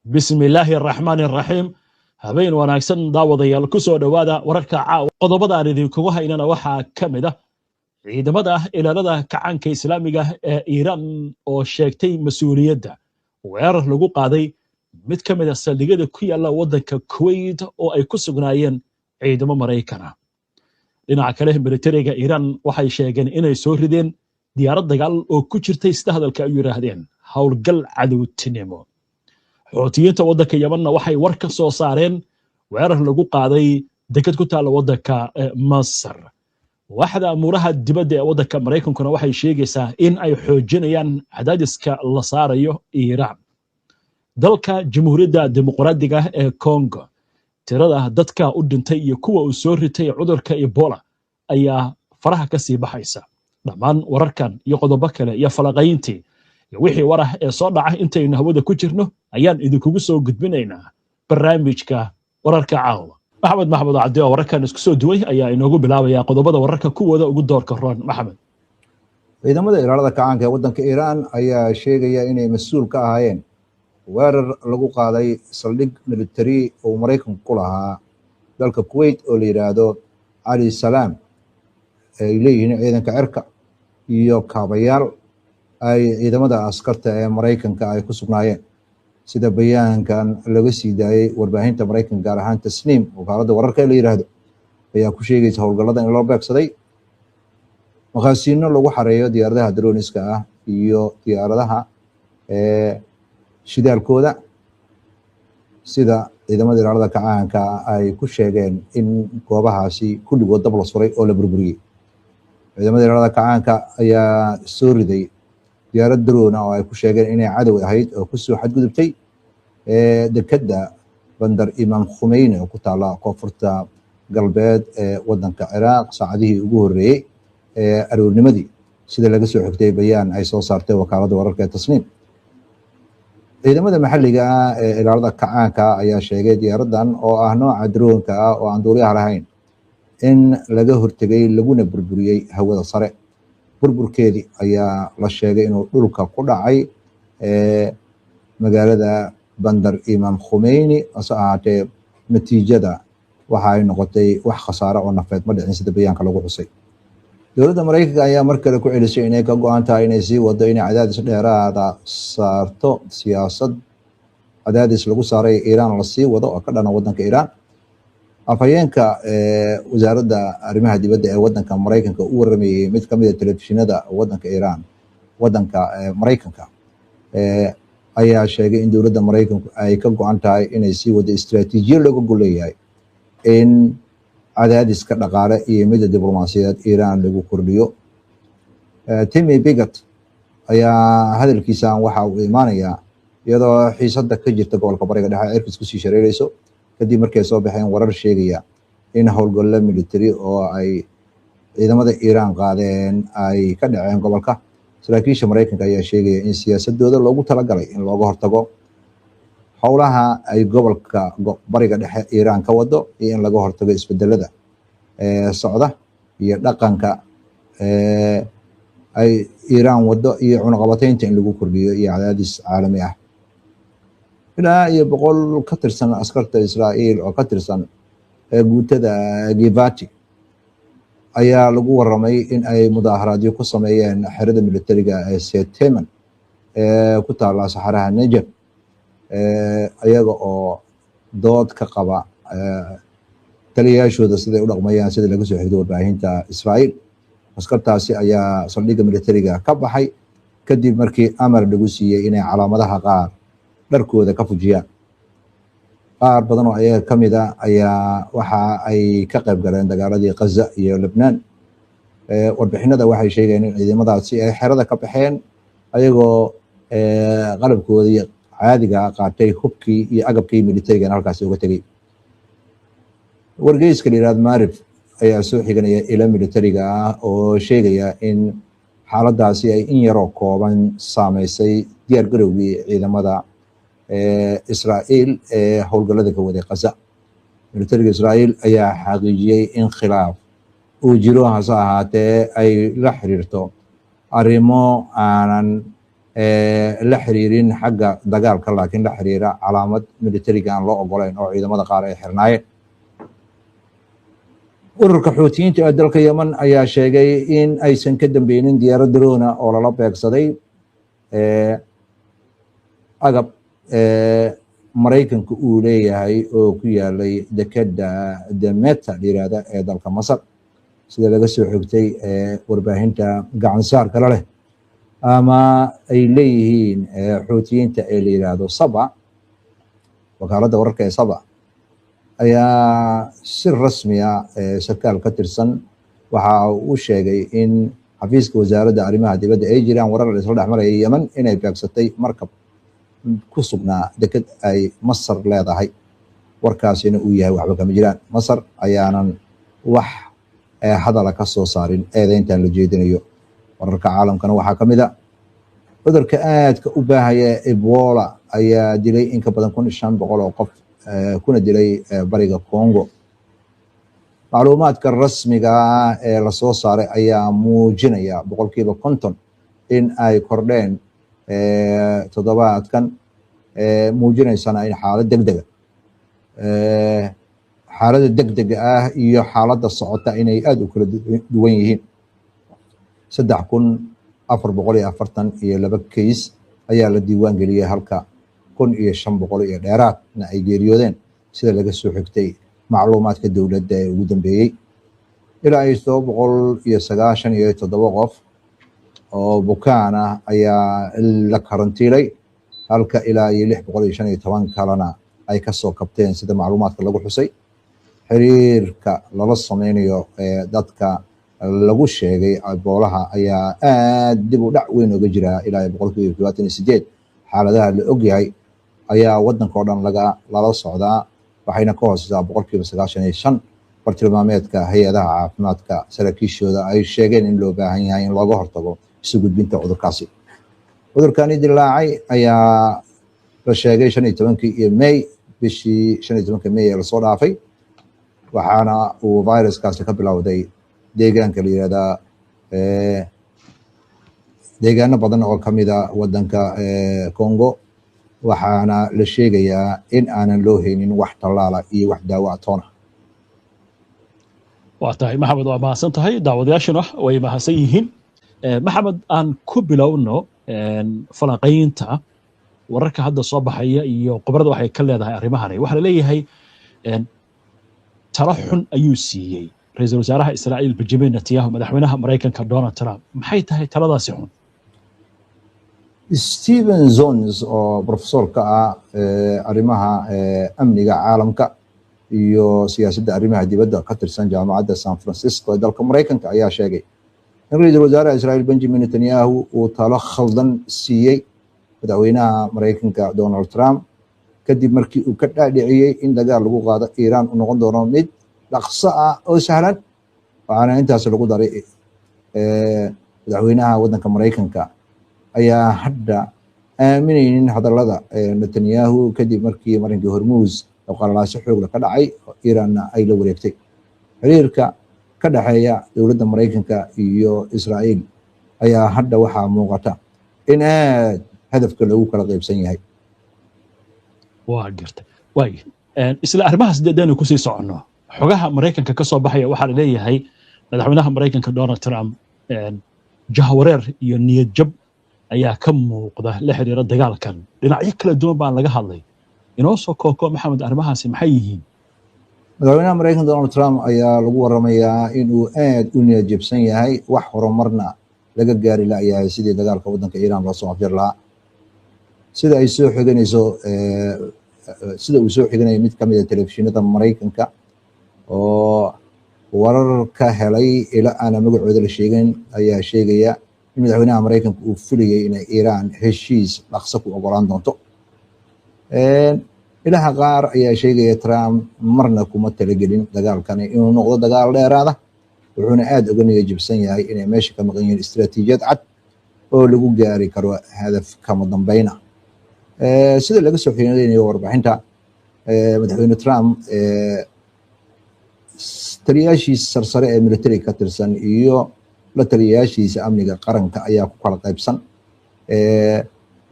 بسم الله الرحمن الرحيم habeen wanaagsan daawadayaal ku soo dhawaada wararka caawa qodobada aan idinkugu haynana waxaa ka mid ah ciidamada ilaalada kacaanka islaamiga ee Iiraan oo sheegtay mas'uuliyadda weerar lagu qaaday mid ka mid ah saldhigyada ku yaala wadanka Kuwait oo ay ku sugnaayeen ciidamo Mareykan ah dhinaca kale militariga Iiraan waxay sheegeen inay soo rideen diyaarad dagaal oo ku jirtay sida hadalka ay yiraahdeen howlgal cadowtinimo xoutiyiinta wadanka Yamanna waxay war ka soo saareen weerar lagu qaaday dekad ku taala wadanka Masar waaxda amuuraha dibadda ee wadanka Mareykankuna waxay sheegaysaa in ay xoojinayaan cadaadiska la saarayo Iiraan dalka Jamhuuriyadda Dimuqraadiga ee Congo tirada dadka u dhintay iyo kuwa uu soo ritay cudurka Ebola ayaa faraha ka sii baxaysa dhammaan wararkan iyo qodobo kale iyo falaqayntii wixii warah ee soo dhacay intaynu hawada ku jirno ayaan idinkugu soo gudbinaynaa barnaamijka wararka caawa maxamed cabdi oo wararkan isku soo duway ayaa inoogu bilaabaya qodobada wararka kuwada ugu doorka roon maxamed ciidamada ilaalada kacaanka ee wadanka Iiraan ayaa sheegaya inay mas'uul ka ahaayeen weerar lagu qaaday saldhig military oo Mareykanku ku lahaa dalka Kuwait oo la yiraahdo Ali Salam ay leeyihiin ciidanka cirka iyo kaabayaal ay ciidamada askarta ee Mareykanka ay ku sugnaayeen sida bayaankan laga sii daayay warbaahinta Mareykanka gaar ahaan Tasniim wakaaladda wararka ee la yiraahdo ayaa ku sheegaysa howlgallada in loo beegsaday maqaasiino lagu xareeyo diyaaradaha droniska ah iyo diyaaradaha shidaalkooda sida ciidamada ilaalada kacaanka ay ku sheegeen in goobahaasi kulligood dab la suray oo la burburiyey ciidamada ilaalada kacaanka ayaa soo riday diyaarad drone oo ay ku sheegeen inay cadow ahayd oo ku soo xadgudubtay dekadda bandar Imam Khomeini oo ku taala koonfurta galbeed ee wadanka Ciraaq saacadihii ugu horeeyay ee aroornimadii sida laga soo xigtay bayaan ay soo saartay wakaaladda wararka ee Tasniim ciidamada maxalliga ah ee ilaalada kacaanka ayaa sheegay diyaaradan oo ah nooca drone-ka ah oo aan duuliyaha lahayn in laga hortagay laguna burburiyey hawada sare burburkeedii ayaa la sheegay inuu dhulka ku dhacay magaalada bandar Imam Khomeini ase ahaatee natiijada waxa ay noqotay wax khasaare oo nafeed ma dhicin sida bayaanka lagu xusay dowladda Mareykanka ayaa mar kale ku celisay inay ka go'an tahay inay sii wado inay cadaadis dheeraada saarto siyaasad cadaadis lagu saaray Iiraan la sii wado oo ka dhana wadanka Iiraan afhayeenka wasaaradda arrimaha dibadda ee wadanka Mareykanka u waramayay mid ka mid ah telefishinada wadanka Iiraan wadanka Mareykanka ayaa sheegay in dowladda Mareykanku ay ka go'an tahay inay sii wado istiraatiijiyad lagu goleeyahay in cadaadiska dhaqaale iyo midda diblomaasiyadeed Iiraan lagu kordhiyo Timmy Bigot ayaa hadalkiisan waxa uu imaanayaa iyadoo xiisadda ka jirta gobolka bariga dhexe cirkiis ku sii shareerayso kadib markay soo baxeen warar sheegaya in howlgallo military oo ay ciidamada Iiraan qaadeen ay ka dhaceen gobolka saraakiisha Mareykanka ayaa sheegaya in siyaasadooda loogu talagalay in looga hortago howlaha ay gobolka bariga dhexe Iiraan ka wado iyo in laga hortago isbedelada socda iyo dhaqanka ay Iiraan wado iyo cunaqabataynta in lagu kordhiyo iyo cadaadis caalami ah ilaa iyo 100 ka tirsan askarta Israa'iil oo ka tirsan guutada Givati ayaa lagu waramay in ay mudaaharaadyo ku sameeyeen xerada militariga ee Seteman ku taala saxaraha Najaf ayaga oo dood ka qaba taliyaashooda sida u dhaqmayaan sida laga soo xigtay warbaahinta Israa'iil askartaasi ayaa saldhigga militariga ka baxay kadib markii amar lagu siiyay inay calaamadaha qaar dharkooda ka fujiyaan qaar badan oo ayaga ka mid ah ayaa waxa ay ka qayb galeen dagaaladii Gaza iyo Lebanon warbixinada waxay sheegeen in ciidamadaasi ay xerada ka baxeen ayagoo qalabkoodii caadiga qaatay hubkii iyo agabkii militariga halkaas uga tagay wargeyska liiraad Maarif ayaa soo xiganaya ila militariga ah oo sheegaya in xaaladaasi ay in yaroo kooban saameysay diyaar garowgii ciidamada Israa'iil ee howlgallada ka waday Gaza militariga Israa'iil ayaa xaqiijiyay in khilaaf uu jiro hase ahaatee ay la xiriirto arrimo aanan la xiriirin xagga dagaalka laakiin la xiriira calaamad militariga aan loo ogolayn oo ciidamada qaar ay xirnaayeen. ururka xuutiyiinta ee dalka yemen ayaa sheegay in aysan ka dambeynin diyaarad drona oo lala beegsaday agab maraykanka uu leeyahay oo ku yaalay dekeda Damietta la yiraahdo ee dalka Masar, sida laga soo xigtay warbaahinta gacansaarka leh ama ay leeyihiin xuutiyiinta ee la yiraahdo Saba. wakaaladda wararka ee Saba ayaa si rasmi ah sarkaal ka tirsan waxa uu sheegay in xafiiska wasaaradda arrimaha dibadda ay jiraan warar la isla dhexmaraya Yemen inay beegsatay markab ku sugnaa deked ay Masar leedahay. warkaasina uu yahay waxba kama jiraan. Masar ayaanan wax hadala ka soo saarin eedeyntan la jeedinayo. wararka caalamkana waxaa ka mid ah cudurka aadka u baahaya Ebola ayaa dilay in ka badan 1500 oo qof kuna dilay bariga Congo. macluumaadka rasmiga ah ee la soo saaray ayaa muujinaya 50% in ay kordheen toddobaadkan, muujinaysana in xaaladda degdega ah iyo xaaladda socota inay aad u kala duwan yihiin. 3442 keys ayaa la diiwaan geliyay halka 1500 iyo dheeraadna ay geeriyoodeen sida laga soo xigtay macluumaadka dowladda ee ugu dambeeyey. ilaa 797 qof oo bukaan ah ayaa la karantiilay halka ilaa 615 kalena ay ka soo kabteen sida macluumaadka lagu xusay. xiriirka lala sameynayo dadka lagu sheegay Ebola ayaa aad dib u dhac weyn uga jira ilaa 28%. xaaladaha la ogyahay ayaa wadanka oo dhan lala socdaa, waxayna ka hooseysaa 95% bartilmaameedka hay-adaha caafimaadka. saraakiishooda ay sheegeen in loo baahan yahay in looga hortago isu gudbinta cudurkaasi. cudurkani dilaacay ayaa la sheegay 15 May bishii 15 May ee lasoo dhaafay, waxaana uu viruskaasi ka bilowday deegaanka la yiraahdaa deegaano badan oo ka mid ah wadanka Congo, waxaana la sheegayaa in aanan loo haynin wax tallaala iyo wax daawo toona. waa tahay maxamed, waa mahadsan tahay. daawadayaashuna way mahadsan yihiin. maxamed, aan ku bilowno falanqaynta wararka hadda soo baxaya iyo khibrada waxay ka leedahay arrimahani. waxaa la leeyahay talo xun ayuu siiyey ra-iisul wasaaraha Israa'iil Benjamin Netanyahu madaxweynaha Maraykanka Donald Trump. maxay tahay taladaasi xun? Stephen Jones oo professor ka ah arrimaha amniga caalamka iyo siyaasadda arrimaha dibadda ka tirsan jaamacadda San Francisco ee dalka Maraykanka ayaa sheegay in ra-iisul wasaaraha Israa'iil Benjamin Netanyahu uu talo khaldan siiyey madaxweynaha Maraykanka Donald Trump kadib markii uu ka dhaadhiciyey in dagaal lagu qaado Iiraan uu noqon doono mid dhaqso ah oo sahlan. waxaana intaas lagu daray madaxweynaha wadanka Maraykanka ayaa hadda aaminaynin hadallada Netanyahu kadib markii marinkii Hormuz oo qalalaasyo xoog leh ka dhacay Iiraanna ay la wareegtay. xiriirka ka dhaxeeya dowladda Maraykanka iyo Israa'iil ayaa hadda waxaa muuqata in aad hadafka lagu kala qaybsan yahay. waa gartay. waay isla arrimahaas deedaanu ku sii soconno. xogaha Maraykanka ka soo baxaya waxaa la leeyahay madaxweynaha Maraykanka Donald Trump jahwareer iyo niyad jab ayaa ka muuqda la xiriira dagaalkan. dhinacyo kala duwan baan laga hadlay. inoo soo kooko maxamed, arrimahaasi maxay yihiin? madaxweynaha Maraykanka Donald Trump ayaa lagu waramayaa inuu aad u niyad jabsan yahay, wax horumarna laga gaari la'yahay sidii dagaalka wadanka Iiraan loo soo afjari lahaa. sida uu soo xiganayo mid ka mid ah telefishinada Maraykanka oo warar ka helay ilaa aan magacooda la sheegin ayaa sheegaya in madaxweynaha Maraykanka uu filayay in Iiraan heshiis dhaqso ku ogolaan doonto. ilaha qaar ayaa sheegaya Trump marna kuma talagelin dagaalkani inuu noqdo dagaal dheeraada, wuxuuna aad uga niyad jabsan yahay inay meesha ka maqan yihiin istiraatiijiyad cad oo lagu gaari karo hadaf kama dambayna. sida laga soo xiganayo warbixinta madaxweyne Trump taliyaashiisa sarsare ee military ka tirsan iyo la taliyaashiisa amniga qaranka ayaa ku kala qaybsan.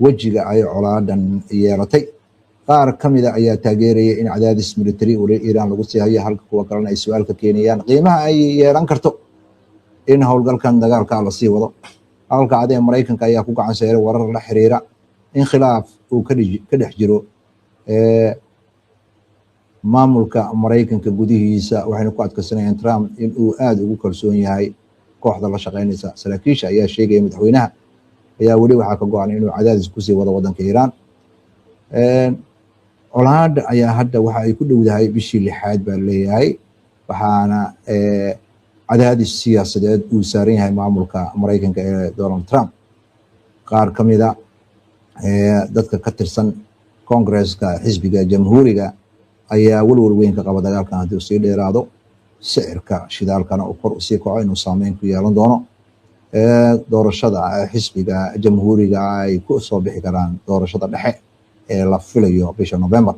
wejiga ay colaadan yeelatay. qaar ka mid ah ayaa taageeraya in cadaadis military oo Iiraan lagu sii hayo, halka kuwa kalena ay su'aal ka keenayaan qiimaha ay yeelan karto in howlgalkan dagaalka la sii wado. halka cadee Mareykanka ayaa ku gacan saaray warar la xiriira in khilaaf uu ka dhex jiro maamulka Mareykanka gudihiisa, waxayna ku adkaysanayaan Trump in uu aad ugu kalsoon yahay kooxda la shaqeynaysa. saraakiisha ayaa sheegaya madaxweynaha ayaa weli waxaa ka go'an inuu cadaadis ku sii wado waddanka Iiraan. colaadda ayaa hadda waxa ay ku dhowdahay bishii 6 baa leeyahay, waxaana cadaadis siyaasadeed uu saaran yahay maamulka Mareykanka ee Donald Trump. qaar ka mid ah dadka ka tirsan Congress-ka xisbiga Jamhuuriga ayaa walwal weyn ka qaba dagaalkan haddii uu sii dheeraado, sicirka shidaalkana uu kor u sii kaco inuu saameyn ku yeelan doono doorashada xisbiga Jamhuuriga ay ku soo bixi karaan doorashada dhexe ee la filayo bisha November.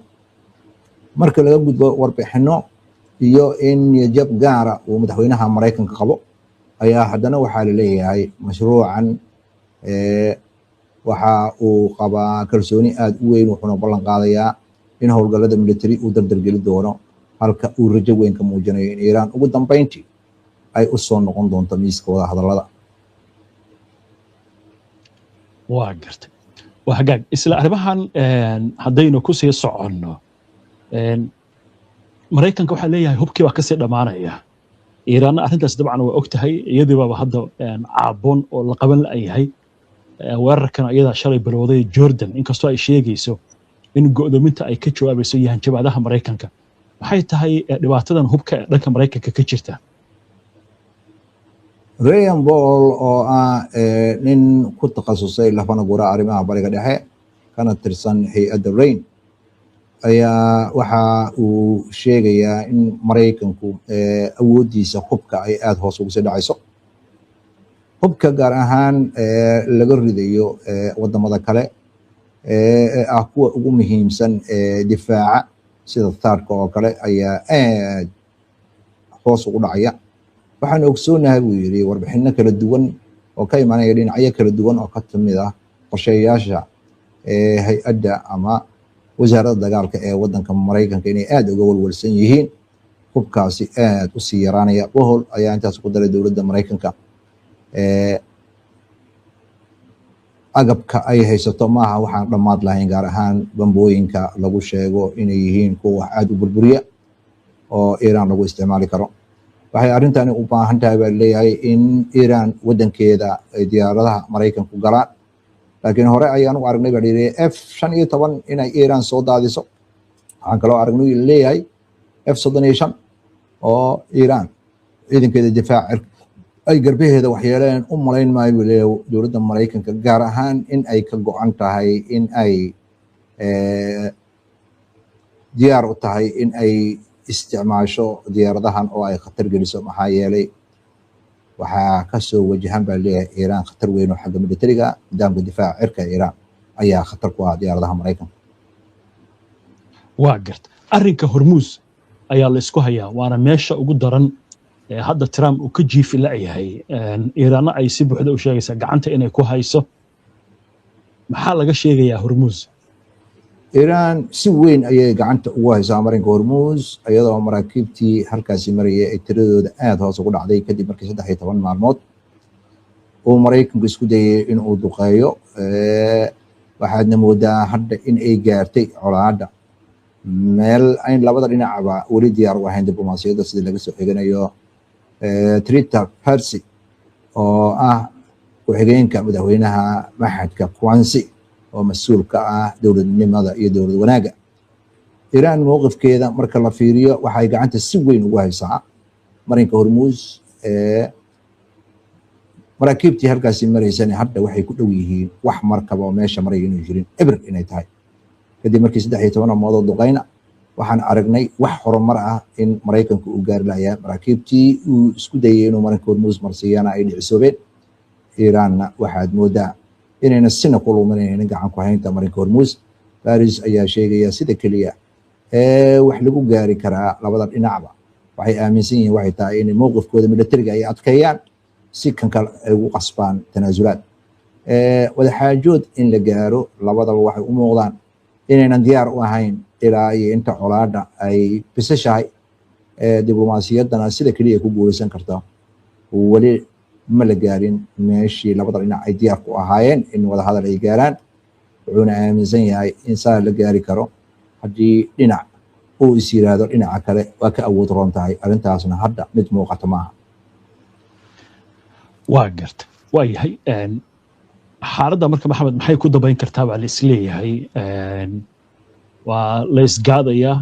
marka laga gudbo warbixino iyo in niyad-jab gaara uu madaxweynaha Mareykanka qabo, ayaa haddana waxaa la leeyahay mashruucan waxa uu qabaa kalsooni aad u weyn, wuxuuna ballan qaadayaa in howlgallada military uu dardargeli doono, halka uu rajo weyn ka muujinayo in Iiraan ugu dambeyntii ay u soo noqon doonto miiska wada hadallada. waa gartay. waa hagaag isla arrimahan haddaynu ku sii soconno, Mareykanka waxaa leeyahay hubkii baa kasii dhammaanaya. Iiraanna arrintaas dabcan waa og tahay, iyadiibaba hadda caaboon oo la qaban la'yahay. weerarkan iyadaa shalay bilowday Jordan, inkastoo ay sheegayso in go'doominta ay ka jawaabayso jawaadaha Mareykanka. maxay tahay dhibaatadan hubka ee dhanka Mareykanka ka jirta? Ryan Ball oo ah nin ku takhasusay lafana gura arrimaha bariga dhexe kana tirsan hay'adda Rain ayaa waxa uu sheegayaa in Mareykanku awoodiisa hubka ay aad hoos ugu sii dhacayso. hubka gaar ahaan laga ridayo wadamada kale ah kuwa ugu muhiimsan difaaca sida taarka oo kale ayaa aad hoos ugu dhacaya. waxaan ogsoonahay buu yiri warbixino kala duwan oo ka imaanaya dhinacyo kala duwan oo ka timid ah qorshayaasha hay'adda ama wasaaradda dagaalka ee waddanka Mareykanka inay aad uga walwalsan yihiin hubkaasi aad u sii yaraanaya. Bohol ayaa intaas ku daray dowladda Mareykanka agabka ay haysato maaha waxaan dhammaad lahayn, gaar ahaan bambooyinka lagu sheego inay yihiin kuwa wax aad u burburiya oo Iiraan lagu isticmaali karo. waxay arrintani u baahan tahay baa leeyahay in Iiraan waddankeeda ay diyaaradaha Mareykanku galaan, laakiin hore ayaan u aragnay baa leeyahay F-15 inay Iiraan soo daadiso. waxaan kaloo aragnay leeyahay F-35 oo Iiraan ciidankeeda difaac ay garbaheeda waxyeeleen. u malayn maayo leeyahay dowladda Mareykanka gaar ahaan in ay ka go'an tahay in ay diyaar u tahay in ay isticmaasho diyaaradahan oo ay khatar geliso, maxaa yeelay waxaa ka soo wajahan baa leeyahay Iiraan khatar weyn oo xagga militariga. nidaamka difaaca cirka Iiraan ayaa khatar ku ah diyaaradaha Mareykanka. waa garta. arrinka Hormuz ayaa la isku hayaa, waana meesha ugu daran hadda Trump uu ka jiifi la'yahay. Iiraanna ay si buuxda u sheegaysaa gacanta inay ku hayso. maxaa laga sheegayaa Hormuz? Iiraan si weyn ayay gacanta ugu haysaa marinka Hormuz, iyadoo maraakiibtii halkaasi marayay ay tiradooda aad hoos ugu dhacday kadib markii 13 maalmood uu Mareykanku isku dayay in uu duqeeyo. waxaadna moodaa hadda in ay gaartay colaadda meel ay labada dhinacba weli diyaar u ahayn diblomaasiyadda, sida laga soo xiganayo Trita Parsi oo ah ku-xigeenka madaxweynaha maxadka Kwanzi oo mas'uul ka ah dowladnimada iyo dowlad wanaagga. Iiraan mowqifkeeda marka la fiiriyo waxay gacanta si weyn ugu haysaa marinka Hormuz. maraakiibtii halkaasi maraysana hadda waxay ku dhow yihiin wax markaba oo meesha maraya inay jirin eber inay tahay. kadib markii 13 maalmood duqeyna waxaan aragnay wax horumar ah in Mareykanku uu gaari lahayaa. maraakiibtii uu isku dayay inuu marinka Hormuz marsiiyana ay dhicisoobeen. Iiraanna waxaad moodaa inayna sina ku luminaynin gacan ku haynta marinka Hormuz. Paris ayaa sheegaya sida kaliya wax lagu gaari karaa labada dhinacba waxay aaminsan yihiin waxay tahay in mowqifkooda militariga ay adkeeyaan si kan kale ay ugu qasbaan tanaasulaad. wadaxaajood in la gaaro labadaba waxay u muuqdaan inaynan diyaar u ahayn ilaa iyo inta colaadha ay bisashahay. diblomaasiyaddana sida keliya ku guulaysan karta weli ma la gaarin meeshii labada dhinac ay diyaar ku ahaayeen in wadahadal ay gaaraan. wuxuuna aaminsan yahay in saa la gaari karo haddii dhinac uu is yiraahdo dhinaca kale waa ka awood roon tahay. arrintaasna hadda mid muuqata maaha. waa garta waa yahay xaaladda marka maxamed maxay ku dabayn kartaa baa la isleeyahay. waa la isgaadayaa.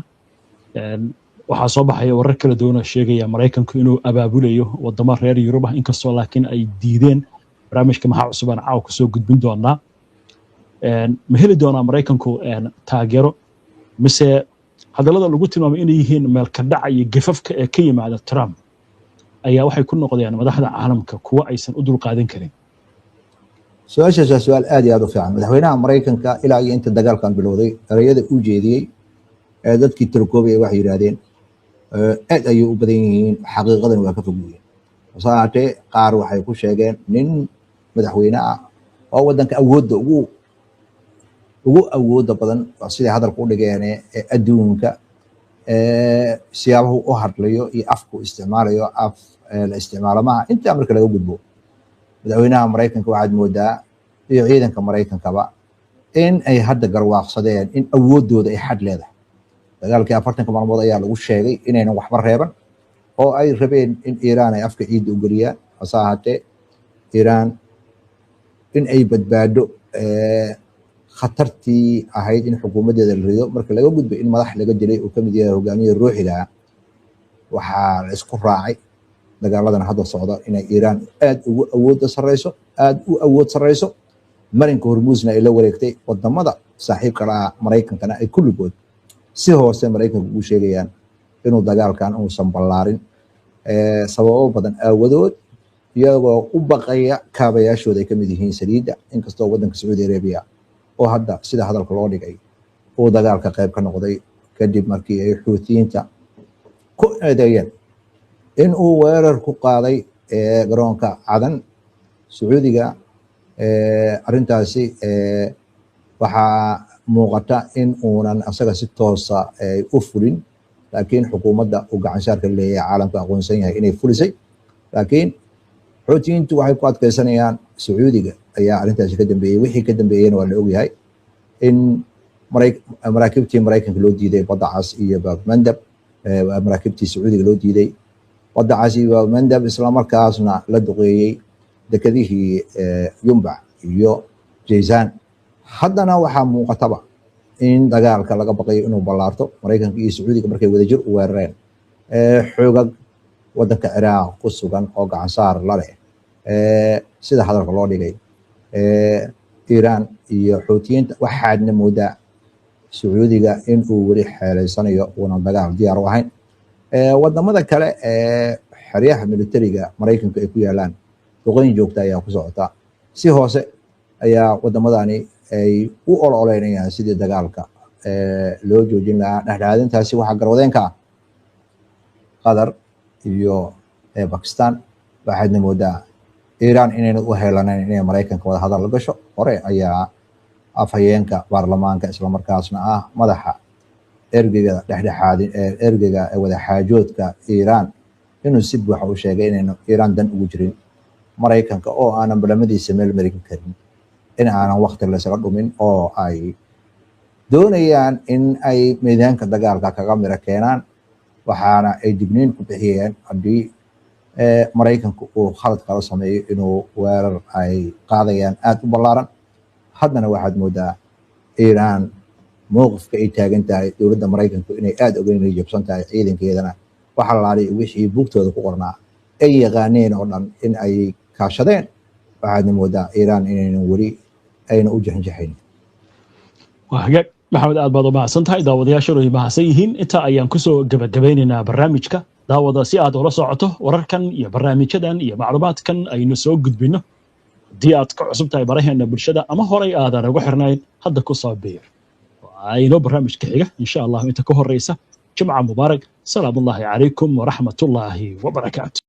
waxaa soo baxaya warar kala duwan oo sheegaya Maraykanku inuu abaabulayo wadamo reer Yurub ah inkastoo laakiin ay diideen. barnaamijka maxaa cusub aan caaw kusoo gudbin doonaa. ma heli doonaa Maraykanku taageero mise hadallada lagu tilmaamay inay yihiin meel ka dhaca iyo gafafka ee ka yimaada Trump ayaa waxay ku noqdeen madaxda caalamka kuwa aysan u dulqaadan karin? su-aashaas waa su-aal aad iyo aad u fiican. madaxweynaha Maraykanka ilaa iyo inta dagaalkan bilowday erayada uu jeediyey dadkii Turkoobiya waxay yiraahdeen aad ayay u badan yihiin, xaqiiqadan waa ka fog yihiin. hasaatee qaar waxay ku sheegeen nin madaxweyne ah oo wadanka awoodda ugu awoodda badan siday hadalka u dhigeen adduunka siyaabahu u hadlayo iyo afku isticmaalayo af la isticmaalo maaha. intaa marka laga gudbo madaxweynaha Maraykanka waxaad moodaa iyo ciidanka Maraykankaba in ay hadda garwaaqsadeen in awooddooda ay xad leedahay. dagaalkii 40 maalmood ayaa lagu sheegay inaynan waxba reeban oo ay rabeen in Iiraan ay afka ciidda u geliyaan. hase ahaatee Iiraan in ay badbaado khatartii ahayd in xukuumaddeeda la rido marka laga gudbay in madax laga dilay oo ka mid yahay hogaamiye ruuxiga waxaa la isku raacay dagaaladan hadda socda inay Iiraan aad ugu awood sarreyso. marinka Hormuusna ay la wareegtay. wadamada saaxiibka la Maraykankana ay kulligood si hoose Maraykanku ugu sheegayaan inuu dagaalkan uusan ballaarin sababo badan aawadood iyagoo u baqaya kaabayaashooda ay ka mid yihiin saliidda. inkastoo wadanka Sacuudi Arabia oo hadda sida hadalka loo dhigay uu dagaalka qayb ka noqday kadib markii ay Xuutiyiinta ku eedeeyeen in uu weerar ku qaaday garoonka Cadan Sacuudiga. arrintaasi waxaa muuqata in uunan asaga si toosa u fulin, laakiin xukuumadda uu gacanshaarka leeyahay caalamka aqoonsan yahay inay fulisay. laakiin Xuutiyiintu waxay ku adkaysanayaan Sacuudiga ayaa arrintaasi ka dambeeyey. wixii ka dambeeyeyna waa la ogyahay in maraakiibtii Maraykanka loo diiday badda cas iyo Bab Mandab. maraakiibtii Sacuudiga loo diiday badda cas iyo Bab Mandab, isla markaasna la duqeeyey dekadihii Yumbac iyo Jayzaan. haddana waxaa muuqataba in dagaalka laga baqayo inuu ballaarto. Maraykanka iyo Sacuudiga markay wadajir u weerareen xoogag wadanka Ciraaq ku sugan oo gacansaar la leh sida hadalka loo dhigay Iiraan iyo Xuutiyiinta. waxaadna moodaa Sacuudiga in uu weli xeeleysanayo uuna dagaal diyaar u ahayn. wadamada kale xeryaha militariga Maraykanka ay ku yaalaan duqeyn joogta ayaa ku socota. si hoose ayaa wadamadani ay u ololeynayaan sidii dagaalka loo joojin lahaa. dhexdhexaadintaasi waxaa garwadeenka ah Qatar iyo Pakistan. waxaadna moodaa Iiraan inayna u heelanayn inay Maraykanka wada hadal la gasho. hore ayaa afhayeenka baarlamaanka isla markaasna ah madaxa ergeyga wadaxaajoodka Iiraan inuu si buuxa u sheegay inayna Iiraan dan ugu jirin Maraykanka oo aanan barnaamijkiisa meel marin karin, in aanan waqti la isaga dhumin oo ay doonayaan in ay meedaanka dagaalka kaga miro keenaan. waxaana ay digniin ku bixiyeen haddii Maraykanku uu khalad kala sameeyo inuu weerar ay qaadayaan aad u ballaaran. haddana waxaad moodaa Iiraan mowqifka ay taagan tahay dowladda Maraykanku inay aad uga jabsan tahay ciidankeedana waxa laalay wixii buugtooda ku qornaa ay yaqaaneen oo dhan in ay kaashadeen. waxaadna moodaa Iiraan inaynan weli ayna u jahanjaxayn. waa hagaag maxamed aad baad u mahadsan tahay. daawadayaashana way mahadsan yihiin. inta ayaan kusoo gabagabeynaynaa barnaamijka. daawada si aad ula socoto wararkan iyo barnaamijyadan iyo macluumaadkan aynu soo gudbino. haddii aad ka cusub tahay baraheena bulshada ama horay aadan ugu xirnayn hadda ku soo biir. ayno barnaamijka xiga insha Allah inta ka horeysa. jimca mubaarak. salaamullaahi calaykum waraxmatullaahi wabarakaatu.